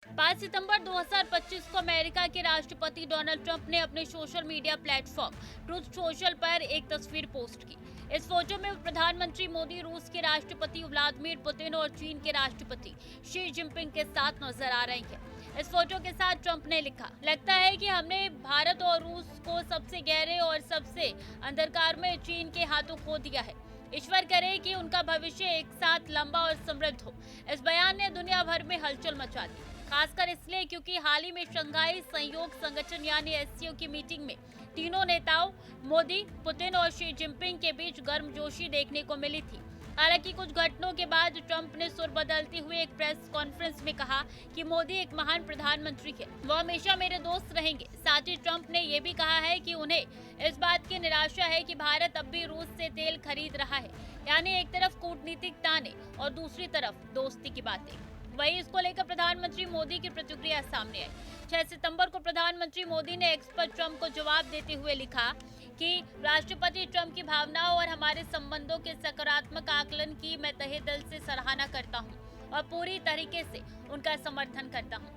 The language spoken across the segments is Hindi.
5 सितंबर 2025 को अमेरिका के राष्ट्रपति डोनाल्ड ट्रंप ने अपने social media platform truth social पर एक तस्वीर पोस्ट की। इस फोटो में प्रधानमंत्री मोदी रूस के राष्ट्रपति व्लादिमीर पुतिन और चीन के राष्ट्रपति शी जिनपिंग के साथ नजर आ रहे हैं। इस फोटो के साथ ट्रंप ने लिखा, लगता है कि हमने भारत और रूस को सबसे गहरे और सबसे अंधकार में चीन के हाथों खो दिया है। ईश्वर करे कि उनका भविष्य एक साथ लंबा और समृद्ध हो। इस बयान ने दुनिया भर में हलचल मचा दी, खासकर इसलिए क्योंकि हाल ही में शंघाई सहयोग संगठन यानी एससीओ की मीटिंग में तीनों नेताओं मोदी, पुतिन और शी जिनपिंग के बीच गर्मजोशी देखने को मिली थी। हालांकि कुछ घटनाओं के बाद ट्रंप ने सुर बदलते हुए एक प्रेस कॉन्फ्रेंस में कहा कि मोदी एक महान प्रधानमंत्री है, वो हमेशा मेरे दोस्त रहेंगे। साथ ही ट्रंप ने ये भी कहा है कि उन्हें इस बात की निराशा है कि भारत अब भी रूस से तेल खरीद रहा है, यानी एक तरफ कूटनीतिक ताने और दूसरी तरफ दोस्ती की बातें। वहीं इसको लेकर प्रधानमंत्री मोदी की प्रतिक्रिया सामने आई। 6 सितंबर को प्रधानमंत्री मोदी ने एक्स पर ट्रंप को जवाब देते हुए लिखा कि राष्ट्रपति ट्रंप की भावनाओं और हमारे संबंधों के सकारात्मक आकलन की मैं तहे दिल से सराहना करता हूं और पूरी तरीके से उनका समर्थन करता हूं।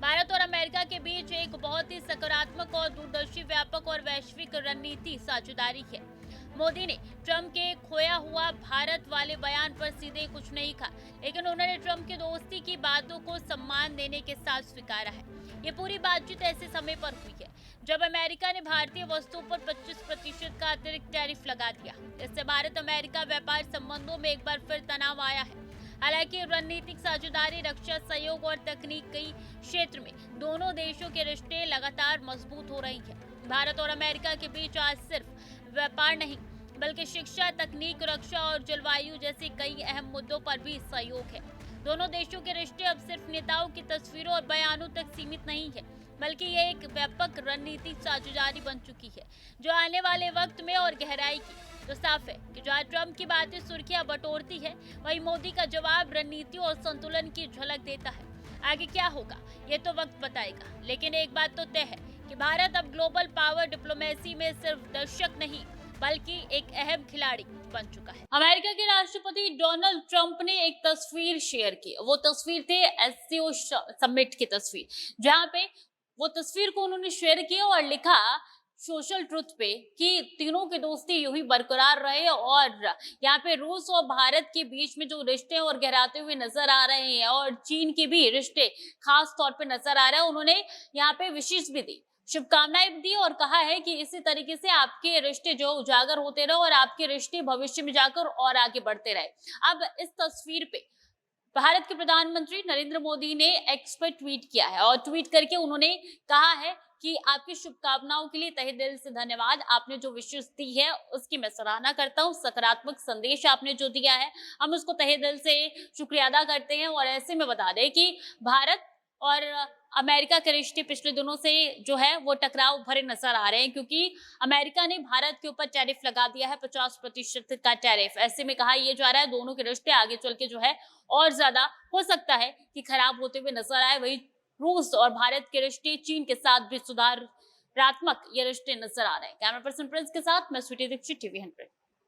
भारत और अमेरिका के बीच एक बहुत ही सकारात्मक और दूरदर्शी व्यापक और वैश्विक रणनीति साझेदारी है। मोदी ने ट्रंप के खोया हुआ भारत वाले बयान पर सीधे कुछ नहीं कहा, लेकिन उन्होंने ट्रंप की दोस्ती की बातों को सम्मान देने के साथ स्वीकारा है। ये पूरी बातचीत ऐसे समय पर हुई है जब अमेरिका ने भारतीय वस्तुओं पर 25% का अतिरिक्त टैरिफ लगा दिया। इससे भारत अमेरिका व्यापार संबंधों में एक बार फिर तनाव आया है। हालांकि रणनीतिक साझेदारी, रक्षा सहयोग और तकनीकी क्षेत्र में दोनों देशों के रिश्ते लगातार मजबूत हो रही हैं। भारत और अमेरिका के बीच आज सिर्फ व्यापार नहीं, बल्कि शिक्षा, तकनीक, रक्षा और जलवायु जैसे कई अहम मुद्दों पर भी सहयोग है। दोनों देशों के रिश्ते अब सिर्फ नेताओं की तस्वीरों और बयानों तक सीमित नहीं है, बल्कि ये एक व्यापक रणनीतिक साझेदारी बन चुकी है जो आने वाले वक्त में और गहराई की। तो साफ है कि जहाँ ट्रंप की बातें सुर्खियां बटोरती है, वहीं मोदी का जवाब रणनीति और संतुलन की झलक देता है। आगे क्या होगा ये तो वक्त बताएगा, लेकिन एक बात तो तय है कि भारत अब ग्लोबल पावर डिप्लोमेसी में सिर्फ दर्शक नहीं बल्कि एक अहम खिलाड़ी बन चुका है। अमेरिका के राष्ट्रपति डोनाल्ड ट्रंप ने एक तस्वीर शेयर की। वो तस्वीर थे एससीओ समिट की तस्वीर, जहां पे वो तस्वीर को उन्होंने शेयर किया और लिखा सोशल ट्रुथ पे कि तीनों की दोस्ती यूं ही बरकरार रहे और यहाँ पे रूस और भारत के बीच में जो रिश्ते और गहराते हुए नजर आ रहे हैं और चीन के भी रिश्ते खास तौर पे नजर आ रहे हैं। उन्होंने यहाँ पे विशेष भी दी, शुभकामनाएं दी और कहा है कि इसी तरीके से आपके रिश्ते जो उजागर होते रहे और आपके रिश्ते भविष्य में जाकर और आगे बढ़ते रहे। अब इस तस्वीर पे भारत के प्रधानमंत्री नरेंद्र मोदी ने एक्स पर ट्वीट किया है और ट्वीट करके उन्होंने कहा है कि आपकी शुभकामनाओं के लिए तहे दिल से धन्यवाद। आपने जो विशेष दी है उसकी मैं सराहना करता हूँ। सकारात्मक संदेश आपने जो दिया है हम उसको तहे दिल से शुक्रिया अदा करते हैं। और ऐसे में बता दें कि भारत और अमेरिका के रिश्ते पिछले दिनों से जो है वो टकराव भरे नजर आ रहे हैं, क्योंकि अमेरिका ने भारत के ऊपर टैरिफ लगा दिया है, 50% का टैरिफ। ऐसे में कहा यह जा रहा है दोनों के रिश्ते आगे चल के जो है और ज्यादा हो सकता है कि खराब होते हुए नजर आए। वही रूस और भारत के रिश्ते, चीन के साथ भी सुधारात्मक ये रिश्ते नजर आ रहे हैं। कैमरा पर्सन प्रिंस के साथ मैं स्वीटी दीक्षित, टीवी 100।